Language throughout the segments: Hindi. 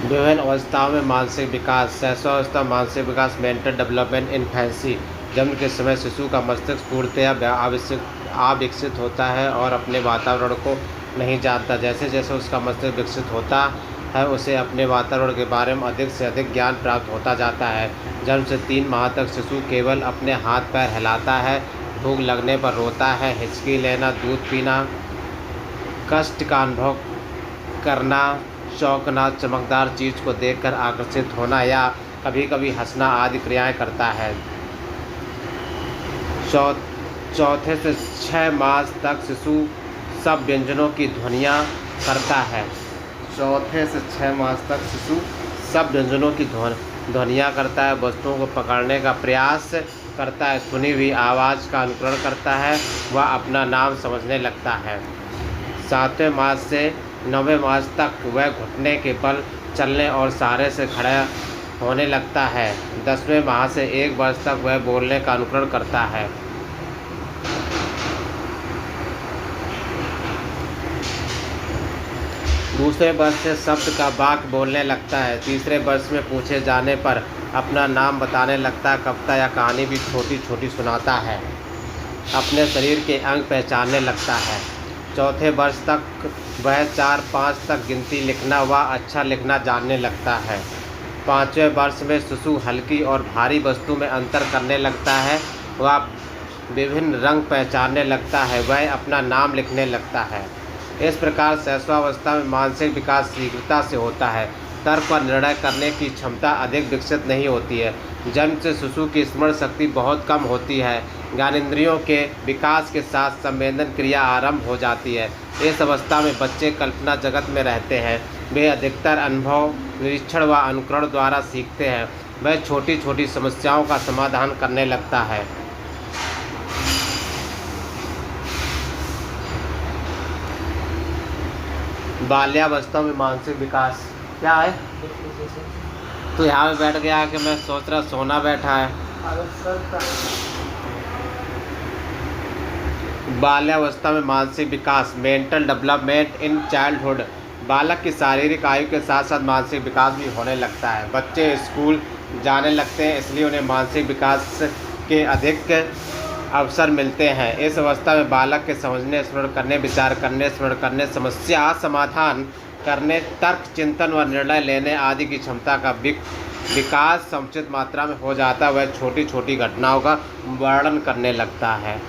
विभिन्न अवस्थाओं में मानसिक विकास। शैशवावस्था मानसिक विकास मेंटल डेवलपमेंट इन्फेंसी। जन्म के समय शिशु का मस्तिष्क पूर्णतया अविकसित होता है और अपने वातावरण को नहीं जानता। जैसे जैसे उसका मस्तिष्क विकसित होता है उसे अपने वातावरण के बारे में अधिक से अधिक ज्ञान प्राप्त होता जाता है। जन्म से 3 माह तक शिशु केवल अपने हाथ पैर हिलाता है, भूख लगने पर रोता है, हिचकी लेना, दूध पीना, कष्ट का अनुभव करना, चौंकना, चमकदार चीज़ को देखकर आकर्षित होना या कभी कभी हंसना आदि क्रियाएं करता है। चौथे से 6 मास तक शिशु सब व्यंजनों की ध्वनियाँ करता है। चौथे से 6 मास तक शिशु सब व्यंजनों की ध्वनियाँ करता है, वस्तुओं को पकड़ने का प्रयास करता है, सुनी हुई आवाज़ का अनुकरण करता है, वह अपना नाम समझने लगता है। 7वें मास से 9वें मास तक वह घुटने के बल चलने और सहारे से खड़ा होने लगता है। 10वें माह से 1 वर्ष तक वह बोलने का अनुकरण करता है। दूसरे वर्ष से शब्द का वाक्य बोलने लगता है। तीसरे वर्ष में पूछे जाने पर अपना नाम बताने लगता है, कविता या कहानी भी छोटी छोटी सुनाता है, अपने शरीर के अंग पहचानने लगता है। चौथे वर्ष तक वह 4-5 तक गिनती लिखना व अच्छा लिखना जानने लगता है। 5वें वर्ष में शिशु हल्की और भारी वस्तु में अंतर करने लगता है, वह विभिन्न रंग पहचानने लगता है, वह अपना नाम लिखने लगता है। इस प्रकार शैशवावस्था में मानसिक विकास शीघ्रता से होता है। तर्क और निर्णय करने की क्षमता अधिक विकसित नहीं होती है। जन्म से शिशु की स्मरण शक्ति बहुत कम होती है। ज्ञानेंद्रियों के विकास के साथ संवेदन क्रिया आरंभ हो जाती है। इस अवस्था में बच्चे कल्पना जगत में रहते हैं। वे अधिकतर अनुभव, निरीक्षण व अनुकरण द्वारा सीखते हैं। वह छोटी छोटी समस्याओं का समाधान करने लगता है। बाल्यावस्था में मानसिक विकास क्या है? तो यहाँ पे बैठ गया कि मैं सोच रहा सोना बैठा है। बाल्यावस्था में मानसिक विकास मेंटल डेवलपमेंट इन चाइल्डहुड। बालक की शारीरिक आयु के साथ साथ मानसिक विकास भी होने लगता है। बच्चे स्कूल जाने लगते हैं, इसलिए उन्हें मानसिक विकास के अधिक अवसर मिलते हैं। इस अवस्था में बालक के समझने, स्मरण करने, विचार करने, स्मरण करने, समस्या समाधान करने, तर्क, चिंतन व निर्णय लेने आदि की क्षमता का विकास समुचित मात्रा में हो जाता है। वह छोटी छोटी घटनाओं का वर्णन करने लगता है।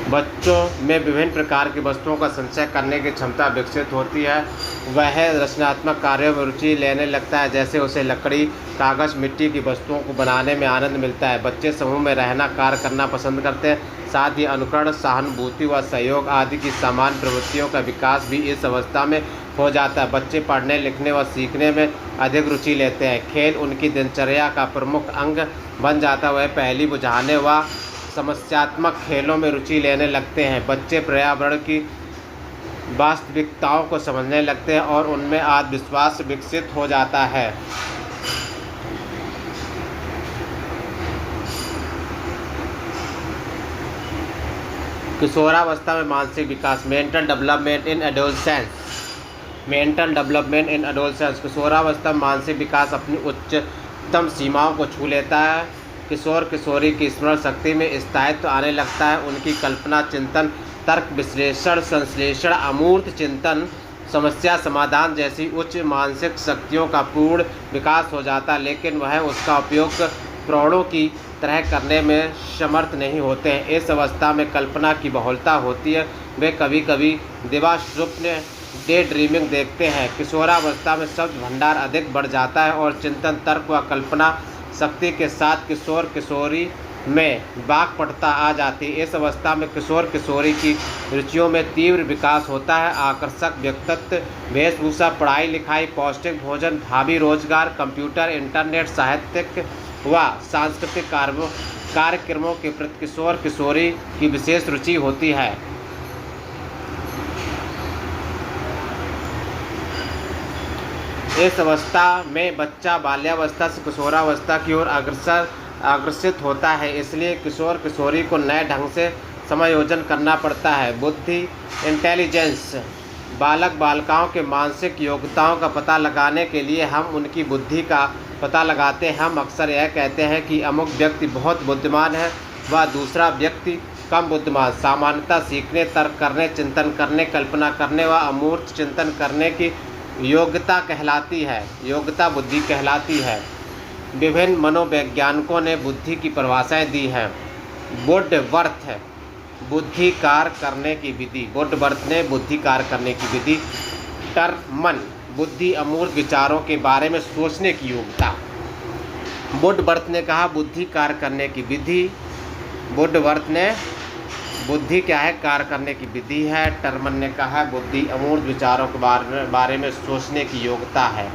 बच्चों में विभिन्न प्रकार की वस्तुओं का संचय करने की क्षमता विकसित होती है। वह रचनात्मक कार्यों में रुचि लेने लगता है, जैसे उसे लकड़ी, कागज़, मिट्टी की वस्तुओं को बनाने में आनंद मिलता है। बच्चे समूह में रहना, कार्य करना पसंद करते हैं। साथ ही अनुकरण, सहानुभूति व सहयोग आदि की सामान्य प्रवृत्तियों का विकास भी इस अवस्था में हो जाता है। बच्चे पढ़ने, लिखने व सीखने में अधिक रुचि लेते हैं। खेल उनकी दिनचर्या का प्रमुख अंग बन जाता है। वह पहेली बुझाने व समस्यात्मक खेलों में रुचि लेने लगते हैं। बच्चे पर्यावरण की वास्तविकताओं को समझने लगते हैं और उनमें आत्मविश्वास विकसित हो जाता है। किशोरावस्था में मानसिक विकास mental development in adolescence. Mental development in adolescence. किशोरावस्था में मानसिक विकास अपनी उच्चतम सीमाओं को छू लेता है। किशोर किशोरी की स्मरण शक्ति में स्थायित्व आने लगता है। उनकी कल्पना, चिंतन, तर्क, विश्लेषण, संश्लेषण, अमूर्त चिंतन, समस्या समाधान जैसी उच्च मानसिक शक्तियों का पूर्ण विकास हो जाता है, लेकिन वह उसका उपयोग प्रौढ़ों की तरह करने में समर्थ नहीं होते हैं। इस अवस्था में कल्पना की बहुलता होती है। वे कभी कभी दिवा स्वप्न, डे ड्रीमिंग देखते हैं। किशोरावस्था में शब्द भंडार अधिक बढ़ जाता है और चिंतन, तर्क व कल्पना शक्ति के साथ किशोर किशोरी में वाक्पटुता आ जाती है। इस अवस्था में किशोर किशोरी की रुचियों में तीव्र विकास होता है। आकर्षक व्यक्तित्व, वेशभूषा, पढ़ाई लिखाई, पौष्टिक भोजन, भावी रोजगार, कंप्यूटर, इंटरनेट, साहित्यिक व सांस्कृतिक कार्यक्रमों के प्रति किशोर किशोरी की विशेष रुचि होती है। इस अवस्था में बच्चा बाल्यावस्था से किशोरावस्था की ओर अग्रसित होता है, इसलिए किशोर किशोरी को नए ढंग से समायोजन करना पड़ता है। बुद्धि, इंटेलिजेंस बालक बालिकाओं के मानसिक योग्यताओं का पता लगाने के लिए हम उनकी बुद्धि का पता लगाते हैं। हम अक्सर यह कहते हैं कि अमुक व्यक्ति बहुत बुद्धिमान है व दूसरा व्यक्ति कम बुद्धिमान। सामान्यतः सीखने, तर्क करने, चिंतन करने, कल्पना करने व अमूर्त चिंतन करने की योग्यता कहलाती है, योग्यता बुद्धि कहलाती है। विभिन्न मनोवैज्ञानिकों ने बुद्धि की परिभाषाएं दी हैं। वुडवर्थ, बुद्धि कार्य करने की विधि। वुडवर्थ ने बुद्धि कार्य करने की विधि। टर्मन, बुद्धि अमूर्त विचारों के बारे में सोचने की योग्यता। वुडवर्थ ने कहा बुद्धि कार्य करने की विधि। वुडवर्थ ने बुद्धि क्या है, कार्य करने की विधि है। टर्मन ने कहा बुद्धि अमूर्त विचारों के बारे में सोचने की योग्यता है।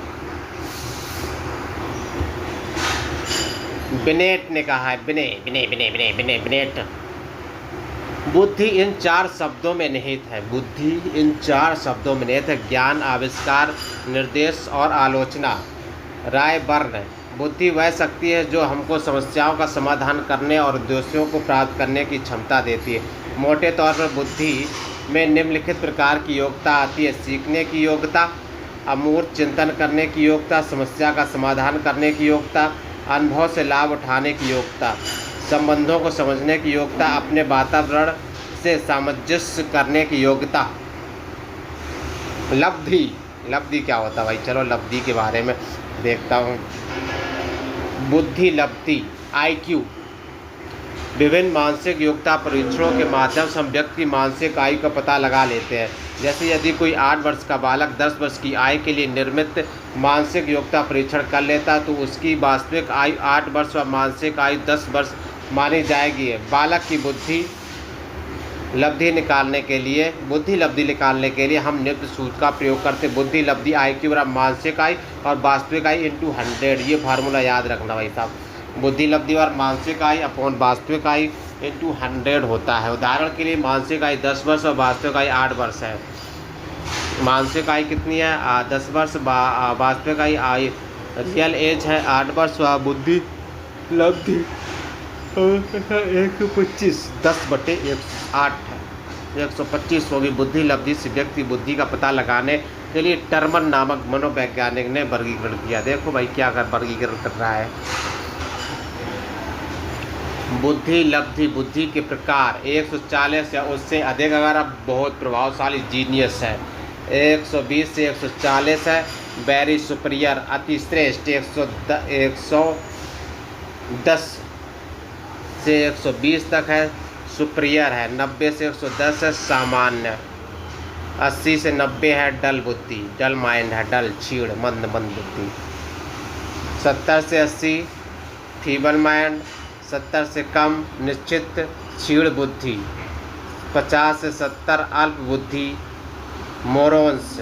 बिनेट ने कहा है, बिनेट, बुद्धि इन 4 शब्दों में निहित है। बुद्धि इन 4 शब्दों में निहित है। ज्ञान, आविष्कार, निर्देश और आलोचना। रायबर्न, बुद्धि वह शक्ति है जो हमको समस्याओं का समाधान करने और उद्देश्यों को प्राप्त करने की क्षमता देती है। मोटे तौर पर बुद्धि में निम्नलिखित प्रकार की योग्यता आती है: सीखने की योग्यता, अमूर्त चिंतन करने की योग्यता, समस्या का समाधान करने की योग्यता, अनुभव से लाभ उठाने की योग्यता, संबंधों को समझने की योग्यता, अपने वातावरण से सामंजस्य करने की योग्यता। लब्धि क्या होता है भाई? चलो लब्धि के बारे में देखता हूँ। बुद्धि लब्धि, IQ। विभिन्न मानसिक योग्यता परीक्षणों के माध्यम से हम व्यक्ति की मानसिक आयु का पता लगा लेते हैं। जैसे यदि कोई 8 वर्ष का बालक 10 वर्ष की आयु के लिए निर्मित मानसिक योग्यता परीक्षण कर लेता तो उसकी वास्तविक आयु 8 वर्ष व मानसिक आयु 10 वर्ष मानी जाएगी। बालक की बुद्धि लब्धि निकालने के लिए हम निम्न सूत्र का प्रयोग करते। बुद्धि लब्धि IQ बराबर मानसिक आयु और वास्तविक आयु इंटू 100। ये फार्मूला याद रखना भाई साहब। बुद्धि लब्धि और मानसिक आयु अपॉन वास्तविक आयु इंटू 100 होता है। उदाहरण के लिए मानसिक आयु 10 वर्ष और वास्तविक आयु 8 वर्ष है। मानसिक आयु कितनी है? 10 वर्ष। वास्तविक आयु रियल एज है 8 वर्ष। व बुद्धि लब्धि 125, 10/8 है, 125 होगी। बुद्धि लब्धि से व्यक्ति बुद्धि का पता लगाने के लिए टर्मन नामक मनोवैज्ञानिक ने वर्गीकरण किया। देखो भाई क्या वर्गीकरण कर रहा है। बुद्धि लब्धि, बुद्धि के प्रकार 140 या उससे अधिक। अगर आप बहुत प्रभावशाली जीनियस है 120 से 140 है। वेरी सुपीरियर, अति श्रेष्ठ 110 से 120 तक है। सुपीरियर है 90 से 110 है। सामान्य 80 से 90 है। डल बुद्धि, डल माइंड है, डल छीड़ मंद बुद्धि। 70 से 80 फीबल माइंड, 70 से कम निश्चित छीड़ बुद्धि। 50 से 70 अल्प बुद्धि मोरोन्स।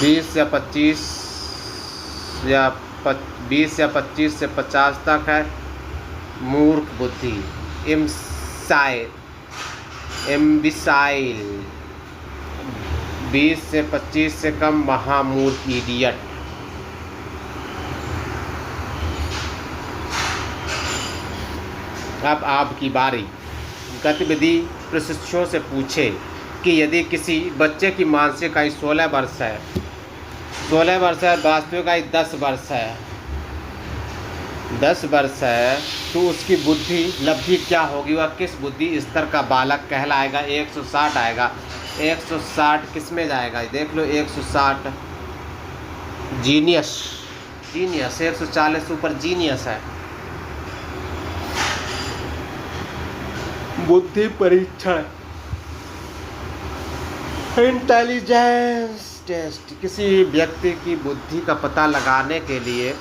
20 या 25 से 50 तक है मूर्ख बुद्धि। इम्बिसाइल 20 से 25 से कम महामूर्ख, इडियट। अब आपकी बारी। गतिविधि प्रशिक्षुओं से पूछे कि यदि किसी बच्चे की मानसिक आयु 16 वर्ष है, वास्तविक आयु 10 वर्ष है, तो उसकी बुद्धि लब्धि क्या होगी? वह किस बुद्धि स्तर का बालक कहलाएगा? 160 आएगा। 160 किस में जाएगा? देख लो 160 जीनियस 140 ऊपर जीनियस है। बुद्धि परीक्षण, इंटेलिजेंस टेस्ट। किसी व्यक्ति की बुद्धि का पता लगाने के लिए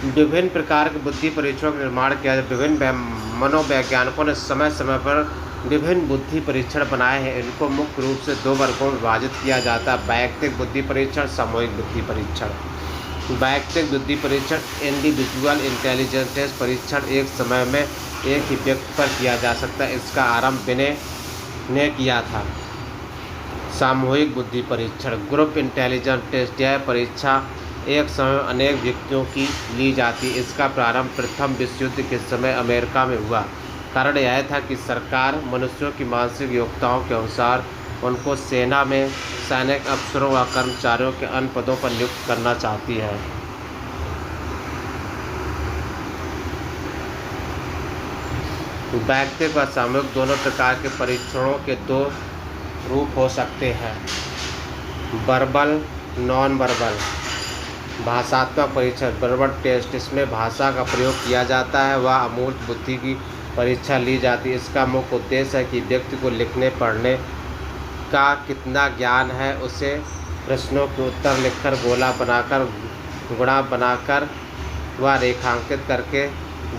विभिन्न प्रकार के बुद्धि परीक्षणों का निर्माण किया जाता है। विभिन्न मनोवैज्ञानिकों ने समय समय पर विभिन्न बुद्धि परीक्षण बनाए हैं। इनको मुख्य रूप से 2 वर्गों में विभाजित किया जाता है: वैयक्तिक बुद्धि परीक्षण, सामूहिक बुद्धि परीक्षण। वैयक्तिक बुद्धि परीक्षण इंडिविजुअल इंटेलिजेंस टेस्ट परीक्षण एक समय में एक ही व्यक्ति पर किया जा सकता है। इसका आरंभ बिने ने किया था। सामूहिक बुद्धि परीक्षण, ग्रुप इंटेलिजेंस टेस्ट, यह परीक्षा एक समय में अनेक व्यक्तियों की ली जाती। इसका प्रारंभ प्रथम विश्व युद्ध के समय अमेरिका में हुआ। कारण यह था कि सरकार मनुष्यों की मानसिक योग्यताओं के अनुसार उनको सेना में सैनिक अफसरों व कर्मचारियों के अन्य पदों पर नियुक्त करना चाहती है। वैयक्तिक व सामूहिक दोनों प्रकार के परीक्षणों के दो रूप हो सकते हैं। Verbal, non verbal. भाषात्मक परीक्षण, वर्बल टेस्ट, इसमें भाषा का प्रयोग किया जाता है व अमूर्त बुद्धि की परीक्षा ली जाती है। इसका मुख्य उद्देश्य है कि व्यक्ति को लिखने पढ़ने का कितना ज्ञान है, उसे प्रश्नों के उत्तर लिखकर गोला बनाकर, गुणा बनाकर व रेखांकित करके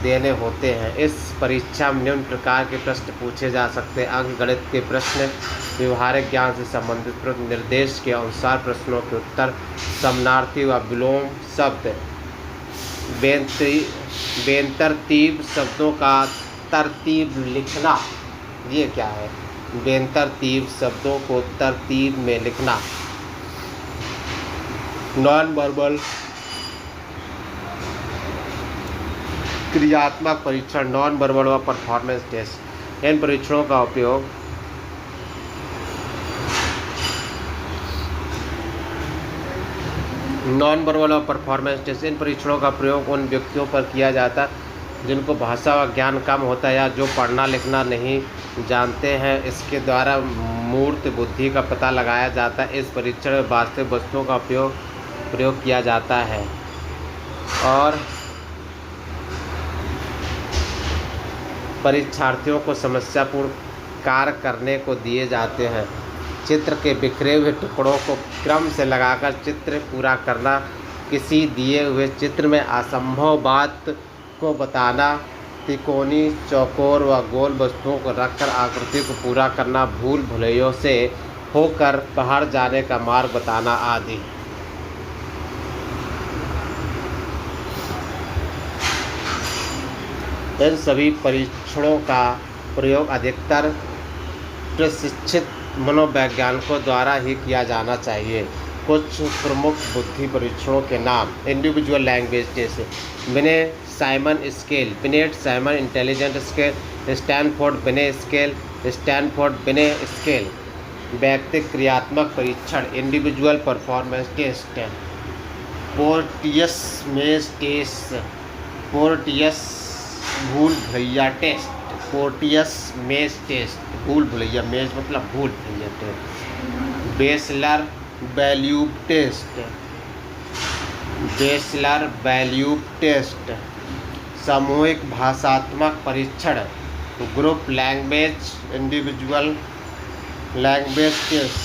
देने होते हैं। इस परीक्षा में निम्न प्रकार के प्रश्न पूछे जा सकते हैं। अंकगणित के प्रश्न, व्यवहारिक ज्ञान से संबंधित प्रश्न, निर्देश के अनुसार प्रश्नों के उत्तर, समानार्थी व विलोम शब्द, बेतरतीब शब्दों का तरतीब लिखना। ये क्या है? बेतरतीब शब्दों को तरतीब में लिखना। नॉन वर्बल क्रियात्मक परीक्षण, नॉन वर्बल व परफॉर्मेंस टेस्ट। इन परीक्षणों का उपयोग नॉन वर्बल और परफॉर्मेंस टेस्ट, इन परीक्षणों का प्रयोग उन व्यक्तियों पर किया जाता है जिनको भाषा व ज्ञान कम होता है या जो पढ़ना लिखना नहीं जानते हैं। इसके द्वारा मूर्त बुद्धि का पता लगाया जाता है। इस परीक्षण में वास्तविक वस्तुओं का प्रयोग किया जाता है और परीक्षार्थियों को समस्यापूर्ण कार्य करने को दिए जाते हैं। चित्र के बिखरे हुए टुकड़ों को क्रम से लगाकर चित्र पूरा करना, किसी दिए हुए चित्र में असंभव बात को बताना, त्रिकोणी, चौकोर व गोल वस्तुओं को रखकर आकृति को पूरा करना, भूल भुलैयों से होकर बाहर जाने का मार्ग बताना आदि। इन सभी परीक्षणों का प्रयोग अधिकतर प्रशिक्षित मनोवैज्ञानिकों द्वारा ही किया जाना चाहिए। कुछ प्रमुख बुद्धि परीक्षणों के नाम: individual language test, Binet Simon scale, Binet Simon intelligent scale, Stanford Binet scale, Stanford Binet scale. व्यक्तिगत क्रियात्मक परीक्षण, individual performance test, Porteus maze test, Porteus भूल भुलैया टेस्ट, पोर्टियस मेज टेस्ट, भूल भुलैया, मेज मतलब भूल भुलैया टेस्ट, बेसलर वैल्यूब टेस्ट, बेसलर वैल्यूब टेस्ट। सामूहिक भाषात्मक परीक्षण, group language, individual language test,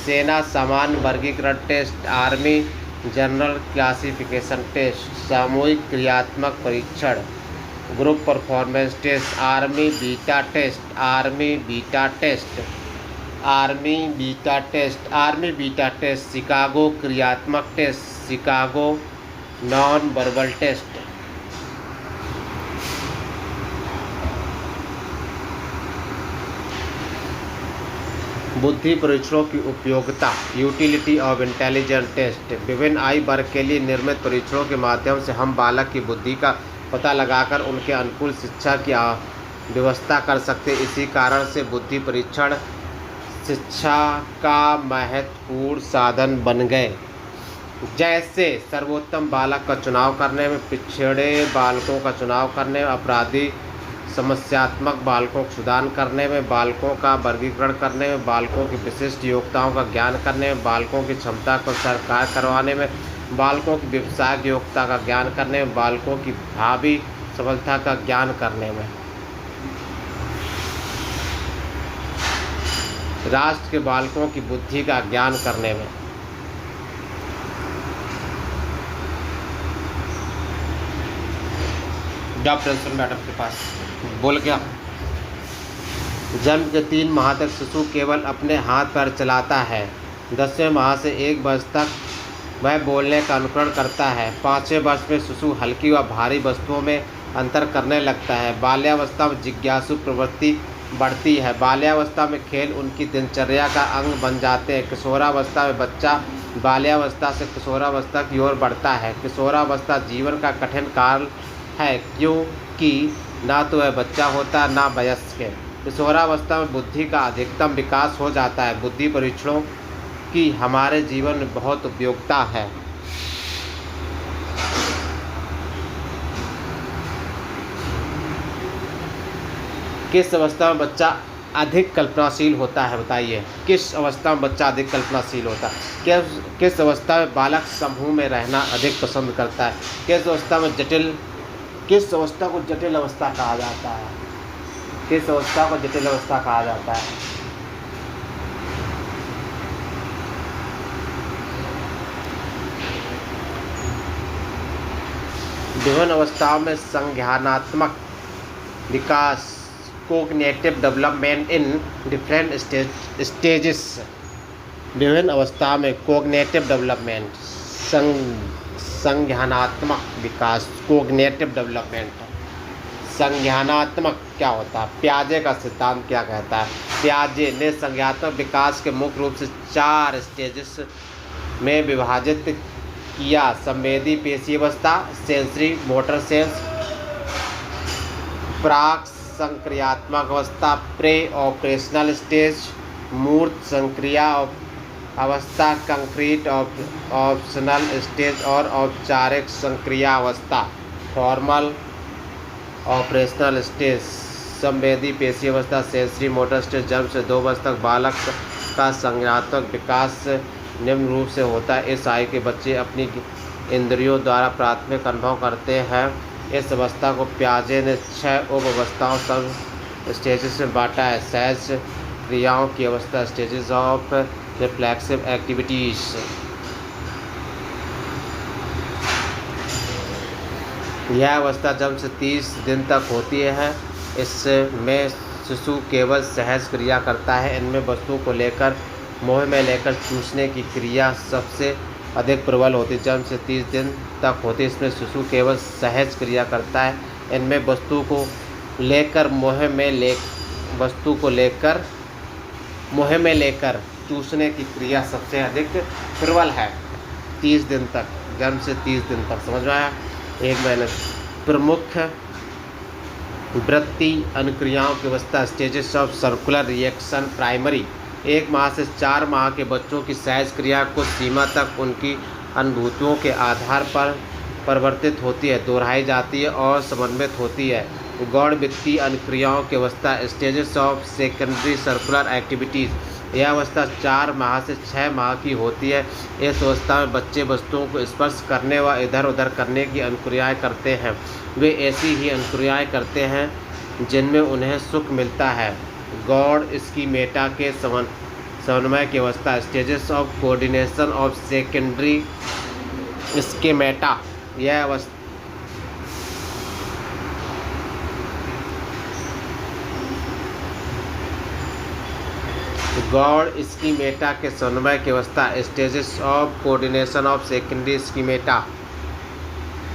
सेना सामान्य वर्गीकरण test, army general classification test. सामूहिक क्रियात्मक परीक्षण, group performance test, army beta test, army beta test, army beta test, army beta test. Chicago क्रियात्मक test, Chicago non verbal test. बुद्धि परीक्षणों की उपयोगिता, यूटिलिटी ऑफ इंटेलिजेंस टेस्ट। विभिन्न आयु वर्ग के लिए निर्मित परीक्षणों के माध्यम से हम बालक की बुद्धि का पता लगाकर उनके अनुकूल शिक्षा की व्यवस्था कर सकते। इसी कारण से बुद्धि परीक्षण शिक्षा का महत्वपूर्ण साधन बन गए। जैसे सर्वोत्तम बालक का चुनाव करने में, पिछड़े बालकों का चुनाव करने में, अपराधी समस्यात्मक बालकों को सुधार करने में, बालकों का वर्गीकरण करने में, बालकों की विशिष्ट योग्यताओं का ज्ञान करने में, बालकों की क्षमता को साकार करवाने में, बालकों की व्यवसायिक योग्यता का ज्ञान करने में, बालकों की भावी सफलता का ज्ञान करने में, राष्ट्र के बालकों की बुद्धि का ज्ञान करने में। डॉक्टर मैडम के पास बोल गया। जन्म के 3 माह तक शिशु केवल अपने हाथ पैर चलाता है। 10वें माह से 1 वर्ष तक वह बोलने का अनुकरण करता है। 5वें वर्ष में शिशु हल्की व भारी वस्तुओं में अंतर करने लगता है। बाल्यावस्था में जिज्ञासु प्रवृत्ति बढ़ती है। बाल्यावस्था में खेल उनकी दिनचर्या का अंग बन जाते हैं। किशोरावस्था में बच्चा बाल्यावस्था से किशोरावस्था की ओर बढ़ता है। किशोरावस्था जीवन का कठिन काल है, क्योंकि ना तो वह बच्चा होता ना वयस्क। किशोरावस्था में बुद्धि का अधिकतम विकास हो जाता है। बुद्धि परीक्षणों की हमारे जीवन में बहुत उपयोगिता है। किस अवस्था में बच्चा अधिक कल्पनाशील होता है, बताइए। किस अवस्था में बच्चा अधिक कल्पनाशील होता है? किस अवस्था में बालक समूह में रहना अधिक पसंद करता है? किस अवस्था को जटिल अवस्था कहा जाता है? किस अवस्था को जटिल अवस्था कहा जाता है? विभिन्न अवस्थाओं में संज्ञानात्मक विकास, cognitive development in different stages. विभिन्न अवस्था में कोग्निटिव डेवलपमेंट, संज्ञानात्मक विकास, कोग्निटिव डेवलपमेंट। संज्ञानात्मक क्या होता है? पियाजे का सिद्धांत क्या कहता है? पियाजे ने संज्ञानात्मक विकास के मुख्य रूप से 4 स्टेजेस में विभाजित किया। संवेदी पेशी अवस्था, सेंसरी मोटर सेंस, प्राक संक्रियात्मक अवस्था, प्रे ऑपरेशनल स्टेज, मूर्त संक्रिया अवस्था, कंक्रीट ऑप्शनल स्टेज और औपचारिक संक्रिया अवस्था, फॉर्मल ऑपरेशनल स्टेज। संवेदी पेशी अवस्था, सेंसरी मोटर स्टेज। जन्म से 2 वर्ष तक बालक का संज्ञानात्मक विकास निम्न रूप से होता है। इस आयु के बच्चे अपनी इंद्रियों द्वारा प्राथमिक अनुभव करते हैं। इस अवस्था को पियाजे ने 6 उप अवस्थाओं सब स्टेजेस में बांटा है। सहज क्रियाओं की अवस्था, स्टेजेस ऑफ रिफ्लेक्सिव एक्टिविटीज। यह अवस्था जन्म से 30 दिन तक होती है। इसमें शिशु केवल सहज क्रिया करता है। इनमें वस्तु को लेकर, मुँह में लेकर चूसने की क्रिया सबसे अधिक प्रबल होती है। जन्म से 30 दिन तक होती है। इसमें शिशु केवल सहज क्रिया करता है। इनमें वस्तु को लेकर, मुँह में लेकर चूसने की क्रिया सबसे अधिक प्रबल है। 30 दिन तक, जन्म से 30 दिन तक, समझ में आया? 1 महीने। प्रमुख वृत्ति अनुक्रियाओं की अवस्था, stages of circular reaction. Primary, 1 माह से 4 माह के बच्चों की सहज क्रिया कुछ सीमा तक उनकी अनुभूतियों के आधार पर परिवर्तित होती है, दोहराई जाती है और समन्वित होती है। गौण वित्तीय अनुक्रियाओं की अवस्था, stages of secondary circular activities. यह अवस्था 4 माह से 6 माह की होती है। इस अवस्था में बच्चे वस्तुओं को स्पर्श करने व इधर उधर करने की अनुक्रियाएँ करते हैं। वे ऐसी ही अनुक्रियाएँ करते हैं जिनमें उन्हें सुख मिलता है। गौण स्कीमेटा के समन्वय की अवस्था, stages of coordination of secondary schemata. यह अवस्था गौण स्कीमेटा के समन्वय की अवस्था, stages of coordination of secondary schemata.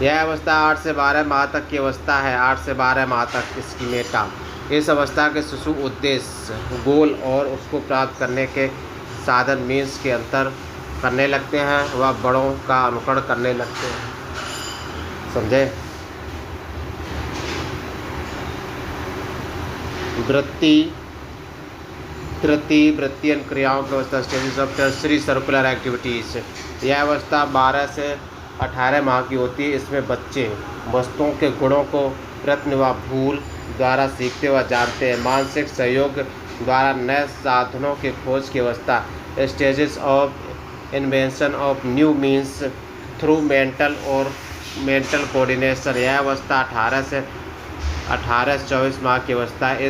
यह अवस्था 8 से 12 माह तक की अवस्था है। 8 से 12 माह तक स्कीमेटा। इस अवस्था के शिशु उद्देश्य, गोल और उसको प्राप्त करने के साधन मीन्स के अंतर करने लगते हैं। वह बड़ों का अनुकरण करने लगते हैं। समझे? तृतीय वृत्तीय अनुक्रियाओं की अवस्था, stages of tertiary circular activities. यह अवस्था 12 से 18 माह की होती है। इसमें बच्चे वस्तुओं के गुणों को प्रयत्न व भूल द्वारा सीखते व जानते हैं। मानसिक सहयोग द्वारा नए साधनों की खोज की अवस्था, stages of invention of new means through mental coordination. यह अवस्था 18 से 24 माह की अवस्था है।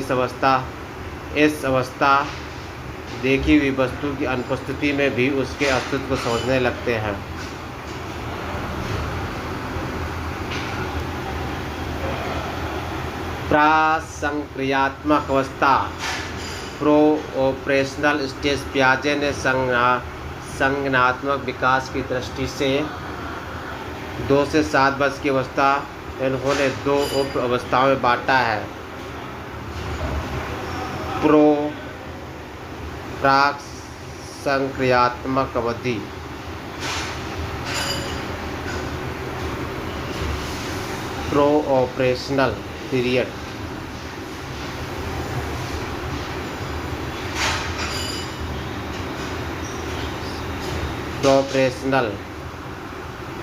इस अवस्था देखी हुई वस्तु की अनुपस्थिति में भी उसके अस्तित्व को समझने लगते हैं। प्रासंक्रियात्मक अवस्था, प्रो ऑपरेशनल स्टेज। पियाजे ने संज्ञानात्मक विकास की दृष्टि से 2 से 7 वर्ष की अवस्था इन्होंने 2 उप अवस्थाओं में बांटा है। प्राक संक्रियात्मक अवधि, प्रो ऑपरेशनल पीरियड। ऑपरेशनल।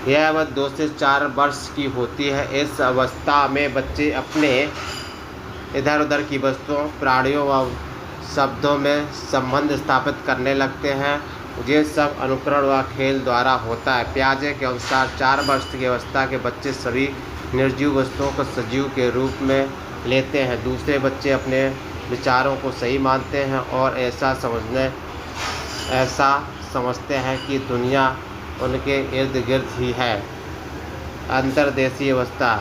यह अवधि 2 से 4 वर्ष की होती है। इस अवस्था में बच्चे अपने इधर उधर की वस्तुओं, प्राणियों व शब्दों में संबंध स्थापित करने लगते हैं। ये सब अनुकरण व खेल द्वारा होता है। पियाजे के अनुसार 4 वर्ष की अवस्था के बच्चे सभी निर्जीव वस्तुओं को सजीव के रूप में लेते हैं। दूसरे बच्चे अपने विचारों को सही मानते हैं और ऐसा समझते हैं कि दुनिया उनके इर्द गिर्द ही है। अंतर्देशीय अवस्था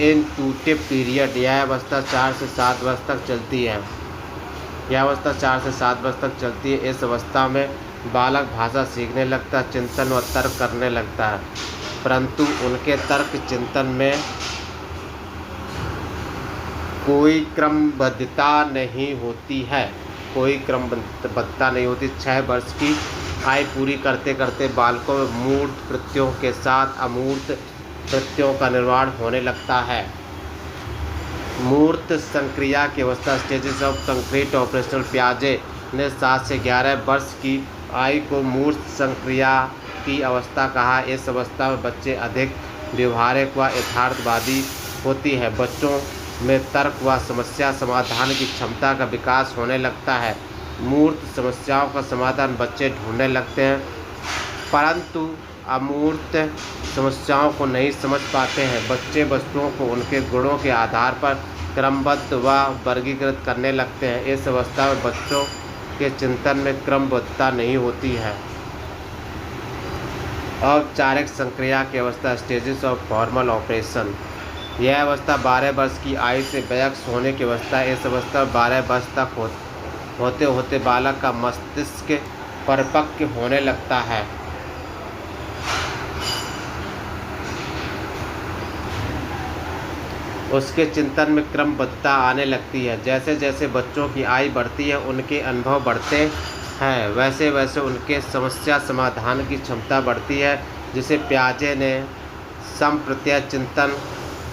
इंट्यूटिव पीरियड। यह अवस्था 4 से 7 वर्ष तक चलती है। यह अवस्था 4 से 7 वर्ष तक चलती है। इस अवस्था में बालक भाषा सीखने लगता है, चिंतन व तर्क करने लगता है, परंतु उनके तर्क चिंतन में कोई क्रमबद्धता नहीं होती है। 6 वर्ष की आयु पूरी करते करते बालकों में मूर्त कृत्यों के साथ अमूर्त कृत्यों का निर्माण होने लगता है। मूर्त संक्रिया की अवस्था स्टेजेस ऑफ कंक्रीट ऑपरेशनल। पियाजे ने 7 से 11 वर्ष की आयु को मूर्त संक्रिया की अवस्था कहा। इस अवस्था में बच्चे अधिक व्यवहारिक व यथार्थवादी होती है। बच्चों में तर्क व समस्या समाधान की क्षमता का विकास होने लगता है। मूर्त समस्याओं का समाधान बच्चे ढूंढने लगते हैं, परंतु अमूर्त समस्याओं को नहीं समझ पाते हैं। बच्चे वस्तुओं को उनके गुणों के आधार पर क्रमबद्ध व वर्गीकृत करने लगते हैं। इस अवस्था में बच्चों के चिंतन में क्रमबद्धता नहीं होती है। औपचारिक संक्रिया की अवस्था स्टेजेस ऑफ फॉर्मल ऑपरेशन। यह अवस्था 12 वर्ष की आयु से वयस्क होने की अवस्था है। इस अवस्था में 12 वर्ष तक होते होते बालक का मस्तिष्क परिपक्व होने लगता है। उसके चिंतन में क्रमबद्धता आने लगती है। जैसे जैसे बच्चों की आयु बढ़ती है, उनके अनुभव बढ़ते हैं, वैसे वैसे उनके समस्या समाधान की क्षमता बढ़ती है, जिसे पियाजे ने समप्रत्यय चिंतन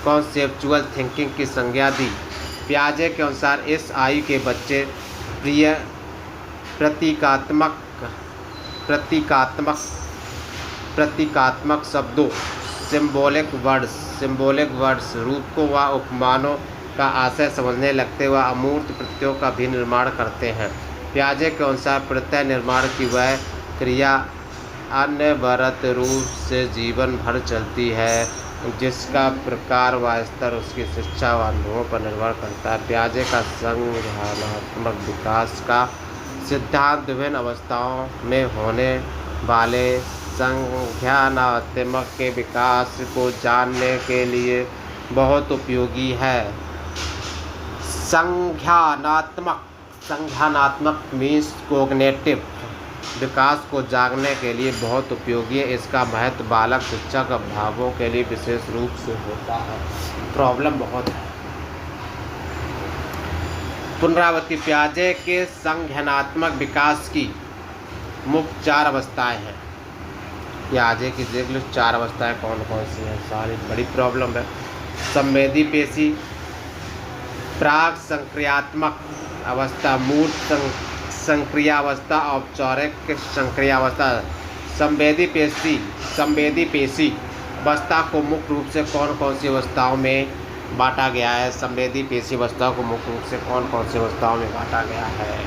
कॉन्सेप्चुअल थिंकिंग की संज्ञा दी। पियाजे के अनुसार इस आयु के बच्चे प्रतीकात्मक शब्दों सिंबॉलिक वर्ड्स रूपों व उपमानों का आशय समझने लगते व अमूर्त प्रत्ययों का भी निर्माण करते हैं। पियाजे के अनुसार प्रत्यय निर्माण की वह क्रिया अनवरत रूप से जीवन भर चलती है, जिसका प्रकार व स्तर उसकी शिक्षा व अनुभवों पर निर्भर करता है। पियाजे का संज्ञानात्मक विकास का सिद्धांत विभिन्न अवस्थाओं में होने वाले संज्ञानात्मक के विकास को जानने के लिए बहुत उपयोगी है। संज्ञानात्मक मीन्स कोग्निटिव विकास को जानने के लिए बहुत उपयोगी है। इसका महत्व बालक शिक्षक अभिभावकों के लिए विशेष रूप से होता है। प्रॉब्लम बहुत है। पुनरावृत्ति। पियाजे के संज्ञानात्मक विकास की मुख्य 4 अवस्थाएं हैं। पियाजे की देख लो 4 अवस्थाएं कौन कौन सी हैं, सारी बड़ी प्रॉब्लम है। संवेदी पेशी, प्राक संक्रियात्मक अवस्था, मूर्त संक्रियावस्था, औपचारिक संक्रियावस्था। संवेदी पेशी अवस्था को मुख्य रूप से कौन कौन सी अवस्थाओं में बांटा गया है? संवेदी पेशी अवस्था को मुख्य रूप से कौन कौन सी अवस्थाओं में बांटा गया है?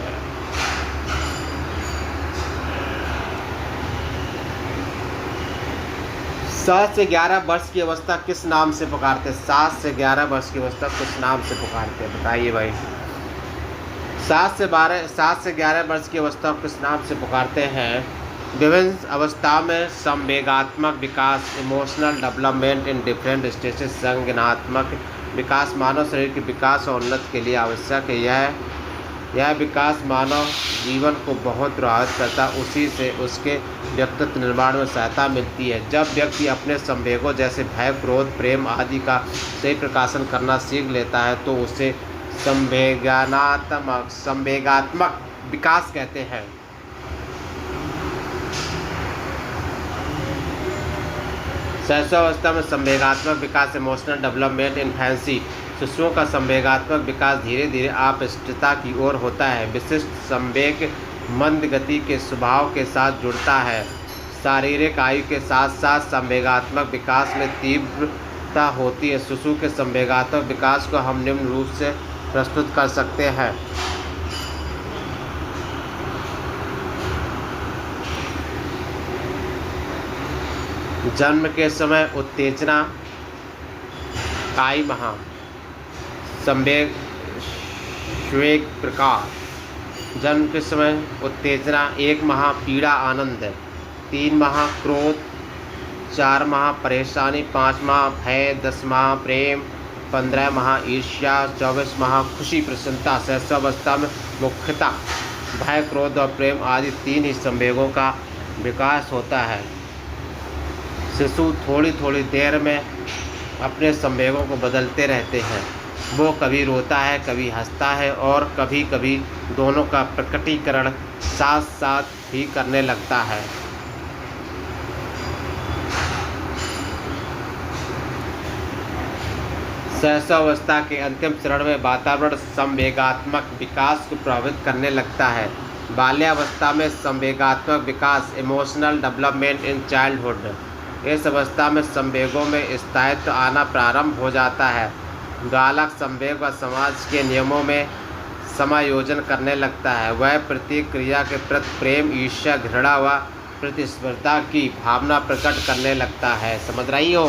7 से 11 वर्ष की अवस्था किस नाम से पुकारते हैं? 7 से 11 वर्ष की अवस्था किस नाम से पुकारते हैं, बताइए भाई। 7 से 11 वर्ष की अवस्था किस नाम से पुकारते हैं? विभिन्न अवस्थाओं में संवेगात्मक विकास, emotional development in different stages. संज्ञानात्मक विकास मानव शरीर के विकास और उन्नति के लिए आवश्यक है। यह विकास मानव जीवन को बहुत प्रभावित करता है। उसी से उसके व्यक्तित्व निर्माण में सहायता मिलती है। जब व्यक्ति अपने संवेगों जैसे भय, क्रोध, प्रेम आदि का सही प्रकाशन करना सीख लेता है तो उसे संवेगात्मक विकास कहते हैं। शैशवावस्था में संवेगात्मक विकास, इमोशनल डेवलपमेंट इन्फेंसी। शिशुओं का संवेगात्मक विकास धीरे धीरे अपस्फुटता की ओर होता है। विशिष्ट संवेग मंद गति के स्वभाव के साथ जुड़ता है। शारीरिक आयु के साथ साथ संवेगात्मक विकास में तीव्रता होती है। शिशु के संवेगात्मक विकास को हम निम्न रूप से प्रस्तुत कर सकते हैं। जन्म के समय उत्तेजना काई महा संवेग श्वेग प्रकार। जन्म के समय उत्तेजना 1 माह पीड़ा आनंद, 3 माह क्रोध, 4 माह परेशानी, 5 माह भय, 10 माह प्रेम, 15 माह ईर्ष्या, 24 माह खुशी प्रसन्नता। शैशवावस्था में मुख्यतः भय, क्रोध और प्रेम आदि 3 ही संवेगों का विकास होता है। शिशु थोड़ी थोड़ी देर में अपने संवेगों को बदलते रहते हैं। वो कभी रोता है, कभी हंसता है और कभी कभी दोनों का प्रकटीकरण साथ साथ ही करने लगता है। शैशवावस्था के अंतिम चरण में वातावरण संवेगात्मक विकास को प्रभावित करने लगता है। बाल्यावस्था में संवेगात्मक विकास इमोशनल डेवलपमेंट इन चाइल्डहुड। इस अवस्था में संवेगों में स्थायित्व आना प्रारंभ हो जाता है। बालक संवेग व समाज के नियमों में समायोजन करने लगता है। वह प्रतिक्रिया के प्रति प्रेम, ईर्ष्या, घृणा व प्रतिस्पर्धा की भावना प्रकट करने लगता है। समझ रही हो?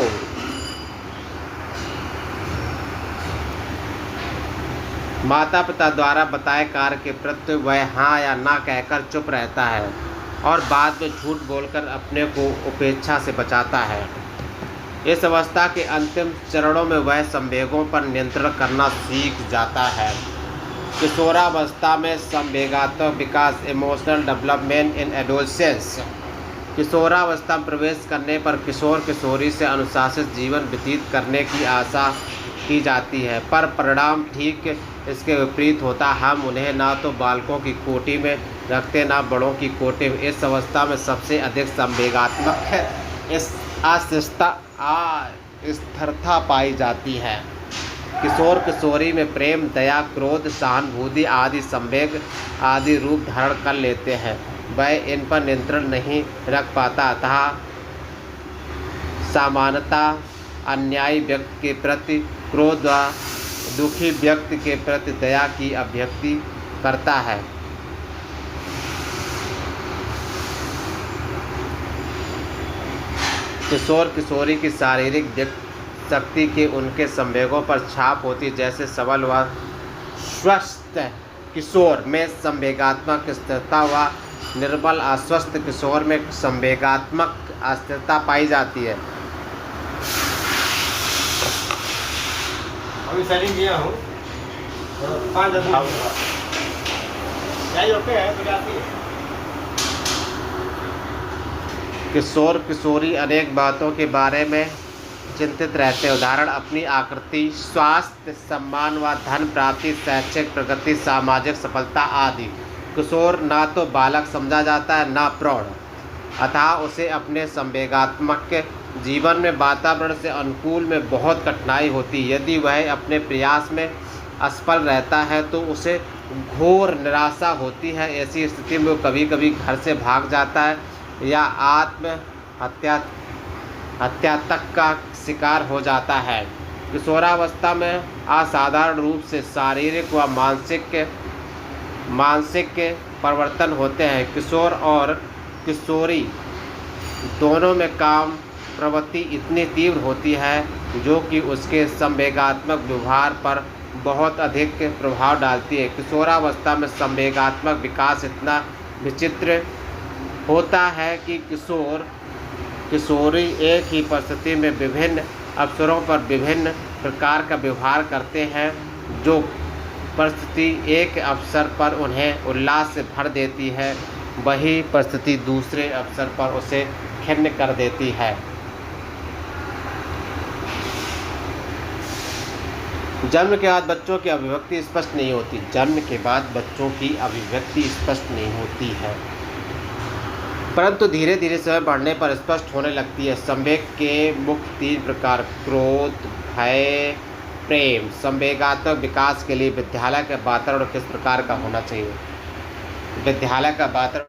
माता पिता द्वारा बताए कार्य के प्रति वह हाँ या ना कहकर चुप रहता है और बाद में झूठ बोलकर अपने को उपेक्षा से बचाता है। इस अवस्था के अंतिम चरणों में वह संवेगों पर नियंत्रण करना सीख जाता है। किशोरावस्था में संवेगात्मक विकास इमोशनल डेवलपमेंट इन एडोलसेंस। किशोरावस्था में प्रवेश करने पर किशोर किशोरी से अनुशासित जीवन व्यतीत करने की आशा की जाती है, पर परिणाम ठीक इसके विपरीत होता। हम उन्हें ना तो बालकों की कोटि में रखते ना बड़ों की कोटि में। इस अवस्था में सबसे अधिक संवेगात्मक अस्थिरता पाई जाती है। किशोर किशोरी में प्रेम, दया, क्रोध, सहानुभूति आदि संवेग आदि रूप धारण कर लेते हैं। वह इन पर नियंत्रण नहीं रख पाता, अतः सामान्यतः अन्यायी व्यक्ति के प्रति क्रोध व दुखी व्यक्ति के प्रति दया की अभिव्यक्ति करता है। किशोर किशोरी की शारीरिक शक्ति के उनके संवेगों पर छाप होती है। जैसे सबल व स्वस्थ किशोर में संवेगात्मक स्थिरता व निर्बल अस्वस्थ किशोर में संवेगात्मक अस्थिरता पाई जाती है। अभी सेटिंग किया हूँ 5-10 ओके है। किशोर किशोरी अनेक बातों के बारे में चिंतित रहते हैं। उदाहरण अपनी आकृति, स्वास्थ्य, सम्मान व धन प्राप्ति, शैक्षिक प्रगति, सामाजिक सफलता आदि। किशोर ना तो बालक समझा जाता है ना प्रौढ़, अतः उसे अपने संवेगात्मक जीवन में वातावरण से अनुकूल में बहुत कठिनाई होती है। यदि वह अपने प्रयास में असफल रहता है तो उसे घोर निराशा होती है। ऐसी स्थिति में वो कभी कभी घर से भाग जाता है या आत्महत्या तक का शिकार हो जाता है। किशोरावस्था में असाधारण रूप से शारीरिक व मानसिक परिवर्तन होते हैं। किशोर और किशोरी दोनों में काम प्रवृत्ति इतनी तीव्र होती है जो कि उसके संवेगात्मक व्यवहार पर बहुत अधिक प्रभाव डालती है। किशोरावस्था में संवेगात्मक विकास इतना विचित्र होता है कि किशोर किशोरी एक ही परिस्थिति में विभिन्न अवसरों पर विभिन्न प्रकार का व्यवहार करते हैं। जो परिस्थिति एक अवसर पर उन्हें उल्लास से भर देती है, वही परिस्थिति दूसरे अवसर पर उसे खिन्न कर देती है। जन्म के बाद बच्चों की अभिव्यक्ति स्पष्ट नहीं होती। जन्म के बाद बच्चों की अभिव्यक्ति स्पष्ट नहीं होती है, परंतु धीरे धीरे समय बढ़ने पर स्पष्ट होने लगती है। संवेग के मुख्य 3 प्रकार क्रोध, भय, प्रेम। संवेगात्मक विकास के लिए विद्यालय का वातावरण किस प्रकार का होना चाहिए? विद्यालय का वातावरण